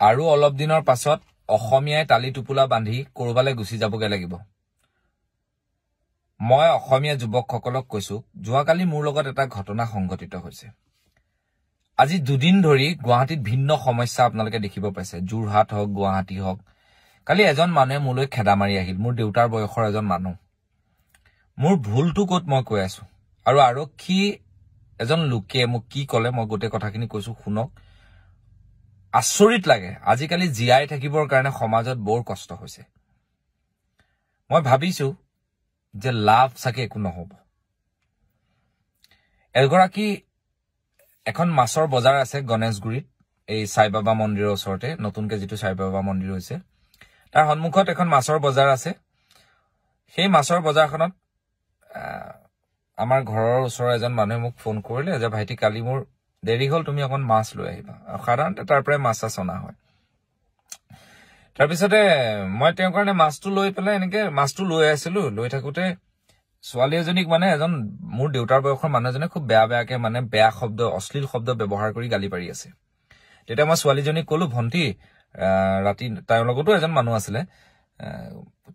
আৰু অলপ দিনৰ পাছত অসমীয়াই তালি টুপুলা বান্ধি কৰবালৈ গুচি যাবগে লাগিব মই অসমীয়া যুৱকসকলক কৈছো যোৱাকালি মোৰ লগত এটা ঘটনা সংঘটিত হৈছে আজি দুদিন ধৰি গুৱাহাটীত ভিন্ন সমস্যা আপোনালোকে দেখিব পাইছে জুৰহাট হওক গুৱাহাটী হওক কালি এজন মানুহে মোলৈ খেদা মাৰি আহিল মোৰ দেউতাৰ বয়সৰ এজন মানুহ মোৰ ভুলটো ক'ত মই কৈ আছো আৰু আৰক্ষী এজন লোকে মোক কি ক'লে মই গোটেই কথাখিনি কৈছো শুনক আচৰিত লাগে আজিকালি জীয়াই থাকিবৰ কাৰণে সমাজত বৰ কষ্ট হৈছে মই ভাবিছো যে লাভ সাকে একো নহব এগৰাকী এখন মাছৰ বজাৰ আছে গণেশগুৰিত এই সাই বাবা মন্দিৰৰ ওচৰতে নতুনকে যেটো সাই বাবা মন্দিৰ হৈছে তাৰ সন্মুখত এখন মাছৰ বজাৰ আছে সেই মাছৰ বজাৰখনত আমাৰ ঘৰৰ ওচৰৰ এজন মানুহে মোক ফোন কৰিলে যে ভাইটি কালি মোৰ দেৰি হল তুমি অকন মাছ লৈ আহিবা সাধাৰণতে তাৰ পৰা মাছ আছনা হয় তাৰ পিছতে মই তেওঁৰ কাৰণে মাছটো লৈ পেলাই এনেকে মাছটো লৈ আছিলো লৈ থাকোতে ছোৱালী এজনীক মানে এজন মোৰ দেউতাৰ বয়সৰ মানুহজনে খুব বেয়াকে মানে বেয়া শব্দ অশ্লীল শব্দ ব্যৱহাৰ কৰি গালি পাৰি আছে তেতিয়া মই ছোৱালীজনীক কলো ভন্টি ৰাতি তাইৰ লগতো এজন মানুহ আছিল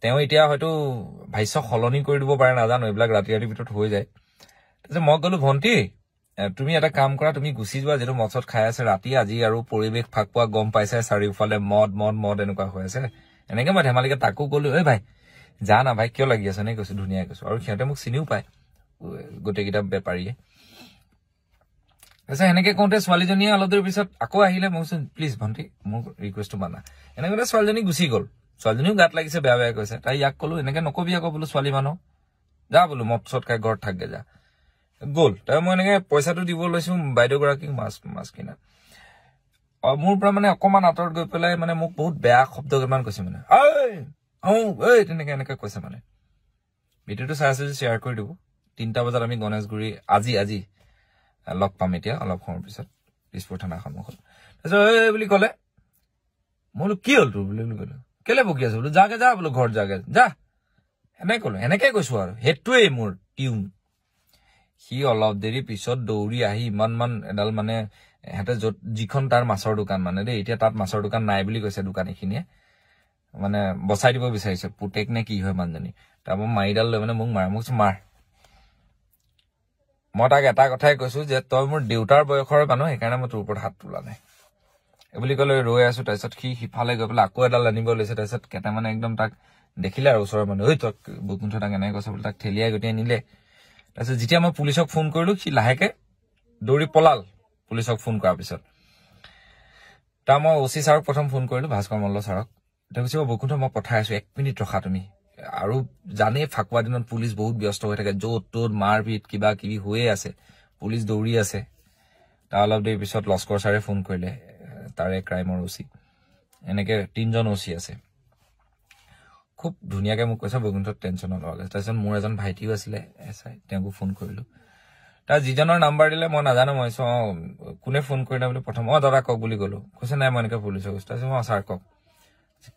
তেওঁ এতিয়া হয়তো ভাইছ খলনি কৰি দিব পাৰে নাজানো এইবিলাক ৰাতি ভিতৰত হৈ যায় যে মই কলো ভন্টি তুমি এটা কাম কৰা তুমি গুছি যোৱা যেটো মছত খাই আছে ৰাতি আজি আৰু পৰিবেশ ফাকপোৱা গম পাইছে চাৰিওফালে মদ এনেকুৱা হৈ আছে এনেকে মই ধেমালিকে তাকো কলো এই ভাই যা না ভাই কিয় লাগি আছে নে কৈছো ধুনিয়া কৈছো আৰু সিহঁতে মোক চিনিও পায় গোটেই কিতাপ বেপাৰীয়ে আছে এনেকে কোনতে ছোৱালীজনীয়ে অলপ দেৰি পিছত আকৌ আহিলে মই কৈছো প্লিজ ভন্টি মোৰ ৰিকুৱেষ্টটো মানা এনেকে ছোৱালীজনী গুছি গল ছোৱালীজনীও গাত লাগিছে বেয়া কৈছে তাই ইয়াক কলো এনেকে নকবি আকৌ বোলো ছোৱালী মানুহ যা বোলো মদ খাই ঘৰত থাকগে যা গল তাই মই এনেকে পইচাটো দিব লৈছো বাইদেউ গৰাকীক মাছ কিনা মোৰ পৰা মানে অকমান আঁতৰত গৈ পেলাই মানে মোক বহুত বেয়া শব্দ কেইটামান কৈছে মানে এই তেনেকে কৈছে মানে ভিডিঅ'টো চাই আছে শ্বেয়াৰ কৰি দিব 3টা বজাত আমি গণেশগুৰি আজি লগ পাম এতিয়া অলপ সময়ৰ পিছত পিছপৰ থানা সন্মুখত তাৰপিছত এই বুলি ক'লে মই কি হ'ল তোৰ বুলি ক'লো কেলে বকি আছো বোলো যাগে যা বোলো ঘৰত যাগে যা এনেকে ক'লো এনেকে কৈছো আৰু হেতুৱেই মোৰ টিউন সি অলপ দেৰি পিছত দৌৰি আহি ইমান এডাল মানে হেতে যিখন তাৰ মাছৰ দোকান মানে দেই এতিয়া তাত মাছৰ দোকান নাই বুলি কৈছে দোকানীখিনিয়ে মানে বচাই দিব বিচাৰিছে পুতেক নে কি হয় মানুহজনী তাৰপৰা মাইডাল লৈ মানে মোক মাৰ মই তাক এটা কথাই কৈছো যে তই মোৰ দেউতাৰ বয়সৰ মানুহ সেইকাৰণে মই তোৰ ওপৰত হাত তোলা নাই বুলি ক'লে ৰৈ আছো তাৰপিছত সি সিফালে গৈ পেলাই আকৌ এডাল আনিব লৈছে তাৰপিছত কেইটামানে একদম তাক দেখিলে আৰু ওচৰৰ মানুহ ঐ তই বকুণ্ঠ তাক এনেকে কৈছে বুলি তাক ঠেলিয়াই গতিয়ে নিলে তাৰপিছত যেতিয়া মই পুলিচক ফোন কৰিলো সি লাহেকে দৌৰি পলাল পুলিচক ফোন কৰাৰ পিছত তাৰ মই ওচি ছাৰক প্ৰথম ফোন কৰিলো ভাস্কৰ মল্ল ছাৰক তেওঁ কৈছে বকুণ্ঠ মই পঠাই আছো 1 মিনিট ৰখা তুমি আৰু জানে ফাকুৱা দিনত পুলিচ বহুত ব্যস্ত হৈ থাকে য'ত ত'ত মাৰপিট কিবা কিবি হৈয়ে আছে পুলিচ দৌৰি আছে তাৰ অলপ দেৰি পিছত লস্কৰ ছাৰে ফোন কৰিলে তাৰে ক্ৰাইমৰ ওচি এনেকে 3জন ওচি আছে খুব ধুনিয়াকে মোক কৈছে বকুণ্ঠ টেনচন নললে তাৰপিছত মোৰ এজন ভাইটিও আছিলে এছআই তেওঁকো ফোন কৰিলো তাৰ যিজনৰ নাম্বাৰ দিলে মই নাজানো মই কোনে ফোন কৰিলে বুলি প্ৰথম দাদা কওক বুলি ক'লো কৈছে নাই মই এনেকে পুলিচক কৈছো তাৰপিছত মই ছাৰ কওক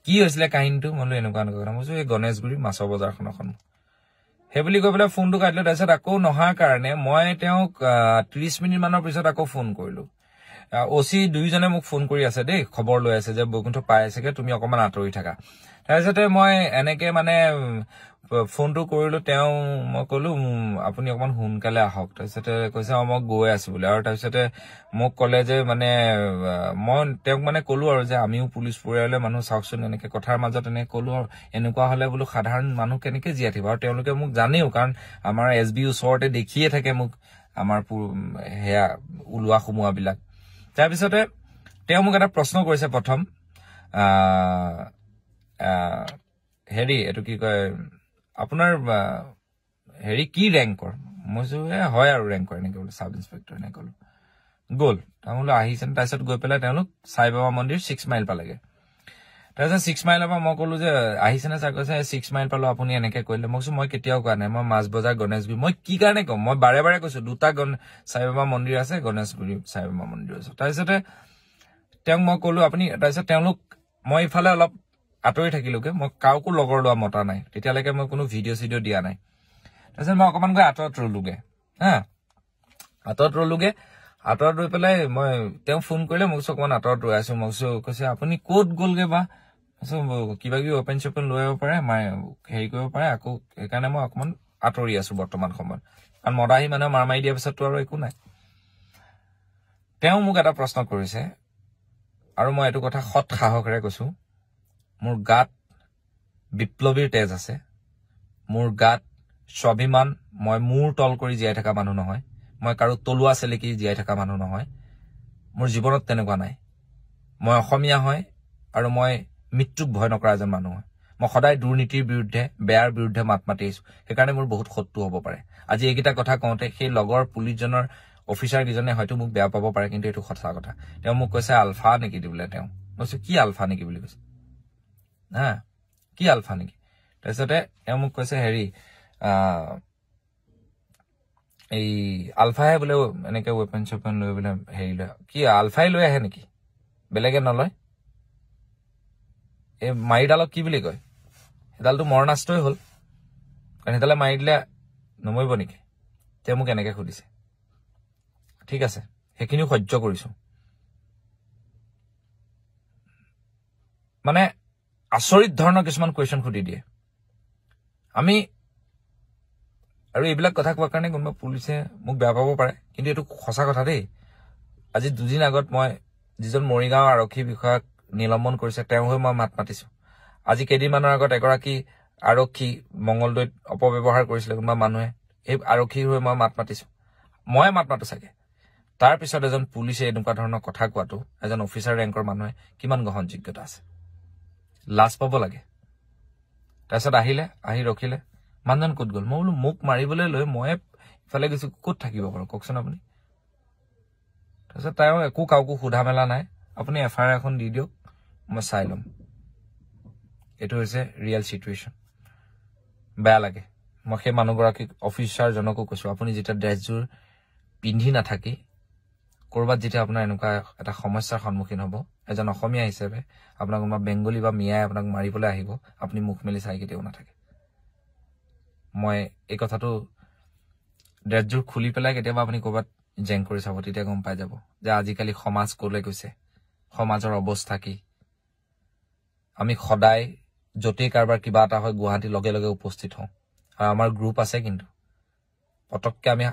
কি হৈছিলে কাহিনীটো মই এনেকুৱা কথা মই এই গণেশগুৰি মাছৰ বজাৰখন সেই বুলি কৈ পেলাই ফোনটো কাটিলো তাৰপিছত আকৌ নহাৰ কাৰণে মই তেওঁক 30 মিনিট মানৰ পিছত আকৌ ফোন কৰিলো ওচি দুইজনে মোক ফোন কৰি আছে দেই খবৰ লৈ আছে যে বকুণ্ঠ পাই আছেগে তুমি অকমান আঁতৰি থাকা তাৰপিছতে মই এনেকে মানে ফোনটো কৰিলো তেওঁ মই কলো আপুনি অকমান সোনকালে আহক তাৰপিছতে কৈছে মই গৈ আছো বুলি আৰু তাৰপিছতে মোক ক'লে যে মানে মই তেওঁক মানে কলো আৰু যে আমিও পুলিচ পৰিয়ালে মানুহ চাওকচোন এনেকে কথাৰ মাজত এনেকে কলো আৰু এনেকুৱা হলে বোলো সাধাৰণ মানুহ কেনেকে জীয়াই থাকিব আৰু তেওঁলোকে মোক জানেও কাৰণ আমাৰ এছবি ওচৰতে দেখিয়ে থাকে মোক আমাৰ হেয়া ওলোৱা সোমোৱাবিলাক তাৰপিছতে তেওঁ মোক এটা প্ৰশ্ন কৰিছে প্ৰথম হেৰি এটো কি কয় আপোনাৰ হেৰি কি ৰেংকৰ মই হয় আৰু ৰেংকৰ এনেকে বোলো সাব ইন্সপেক্টৰ এনেকে ক'লো গ'ল তামোলো আহিছেন তাৰপিছত গৈ পেলাই তেওঁলোক সাই বাবা মন্দিৰ 6 মাইল পালেগে তাৰপিছত 6 মাইলৰ পৰা মই ক'লো যে আহিছেনে ছাৰ কৈছে 6 মাইল পালো আপুনি এনেকে কৰিলে মই কৈছো মই কেতিয়াও কোৱা নাই মই মাছ বজাৰ গণেশগুৰি মই কি কাৰণে কম মই বাৰে কৈছো দুটা সাই বাবা মন্দিৰ আছে গণেশগুৰি সাই বাবা মন্দিৰ আছে তাৰপিছতে তেওঁক মই ক'লো আপুনি তাৰপিছত তেওঁলোক মই ইফালে অলপ আঁতৰি থাকিলোকে মই কাউকো লগৰ লোৱা মতা নাই তেতিয়ালৈকে মই কোনো ভিডিঅ' দিয়া নাই তাৰপিছত মই অকমান গৈ আঁতৰত ৰলোগে আঁতৰত ৰৈ পেলাই মই তেওঁ ফোন কৰিলে মোক অকমান আঁতৰত ৰৈ আছো মোক কৈছে আপুনি ক'ত গ'লগে বা কিবা কিবি অপেন চপেন লৈ আহিব পাৰে হেৰি কৰিব পাৰে আকৌ সেইকাৰণে মই অকমান আঁতৰি আছো বৰ্তমান সময়ত কাৰণ মদাহী মানে মাৰ মাৰি দিয়াৰ পিছততো আৰু একো নাই তেওঁ মোক এটা প্ৰশ্ন কৰিছে আৰু মই এইটো কথা সৎ সাহসেৰে কৈছো মোৰ গাত বিপ্লৱীৰ তেজ আছে মোৰ গাত স্বাভিমান মই মূৰ তল কৰি জীয়াই থকা মানুহ নহয় মই কাৰো তলুৱা চেলেকি জীয়াই থকা মানুহ নহয় মোৰ জীৱনত তেনেকুৱা নাই মই অসমীয়া হয় আৰু মই মৃত্যুক ভয় নকৰা এজন মানুহ হয় মই সদায় দুৰ্নীতিৰ বিৰুদ্ধে বেয়াৰ বিৰুদ্ধে মাত মাতি আহিছো সেইকাৰণে মোৰ বহুত শত্ৰু হ'ব পাৰে আজি এইকেইটা কথা কওঁতে সেই লগৰ পুলিচজনৰ অফিচাৰ কিজনে হয়তো মোক বেয়া পাব পাৰে কিন্তু এইটো সঁচা কথা তেওঁ মোক কৈছে আলফা নেকি দিবলৈ তেওঁ কৈছে কি আলফা নেকি বুলি কৈছে হা কি আলফা নেকি তাৰপিছতে তেওঁ মোক কৈছে হেৰি এই আলফাহে বোলে এনেকে ৱেপন চেপন লৈ বোলে হেৰি লয় কি আলফাই লৈ আহে নেকি বেলেগে নলয় এই মাৰিডালক কি বুলি কয় সেইডালটো মৰণাস্ত্ৰই হ'ল কাৰণ সেইডালে মাৰি দিলে নমৰিব নেকি তেওঁ মোক এনেকে সুধিছে ঠিক আছে সেইখিনিও সহ্য কৰিছো মানে আচৰিত ধৰণৰ কিছুমান কুৱেশ্যন সুধি দিয়ে আমি আৰু এইবিলাক কথা কোৱাৰ কাৰণে কোনোবা পুলিচে মোক বেয়া পাব পাৰে কিন্তু এইটো সঁচা কথা দেই আজি দুদিন আগত মই যিজন মৰিগাঁও আৰক্ষী বিষয়াক নিলম্বন কৰিছে তেওঁ হৈ মই মাত মাতিছো আজি কেইদিনমানৰ আগত এগৰাকী আৰক্ষী মংগলদৈত অপব্যৱহাৰ কৰিছিলে কোনোবা মানুহে এই আৰক্ষীৰ হৈ মই মাত মাতিছো মই মাত মাতো চাগে তাৰ পিছত এজন পুলিচে এনেকুৱা ধৰণৰ কথা কোৱাটো এজন অফিচাৰ ৰেংকৰ মানুহে কিমান গ্ৰহণযোগ্যতা আছে লাজ পাব লাগে তাৰপিছত আহি ৰখিলে মানুহজন ক'ত গ'ল মই বোলো মোক মাৰিবলৈ লৈ মই ইফালে গৈছো ক'ত থাকিব বাৰু কওকচোন আপুনি তাৰপিছত তেওঁ একো কাকো সোধা মেলা নাই আপুনি এফআইআৰ এখন দি দিয়ক মই চাই ল'ম এইটো হৈছে ৰিয়েল চিটুৱেশ্যন বেয়া লাগে মই সেই মানুহগৰাকীক অফিচাৰজনকো কৈছো আপুনি যেতিয়া ড্ৰেছযোৰ পিন্ধি নাথাকি কৰবাত যেতিয়া আপোনাৰ এনেকুৱা এটা সমস্যাৰ সন্মুখীন হ'ব এজন অসমীয়া হিচাপে আপোনাক কোনোবা বেংগলী বা মিয়াই আপোনাক মাৰিবলৈ আহিব আপুনি মুখ মেলি চাই কেতিয়াও নাথাকে মই এই কথাটো ড্ৰেছযোৰ খুলি পেলাই কেতিয়াবা আপুনি কৰবাত জেং কৰি চাব তেতিয়া গম পাই যাব যে আজিকালি সমাজ ক'লৈ গৈছে সমাজৰ অৱস্থা কি আমি সদায় য'তেই কাৰোবাৰ কিবা এটা হয় গুৱাহাটী লগে লগে উপস্থিত হওঁ আৰু আমাৰ গ্ৰুপ আছে কিন্তু পটককে আমি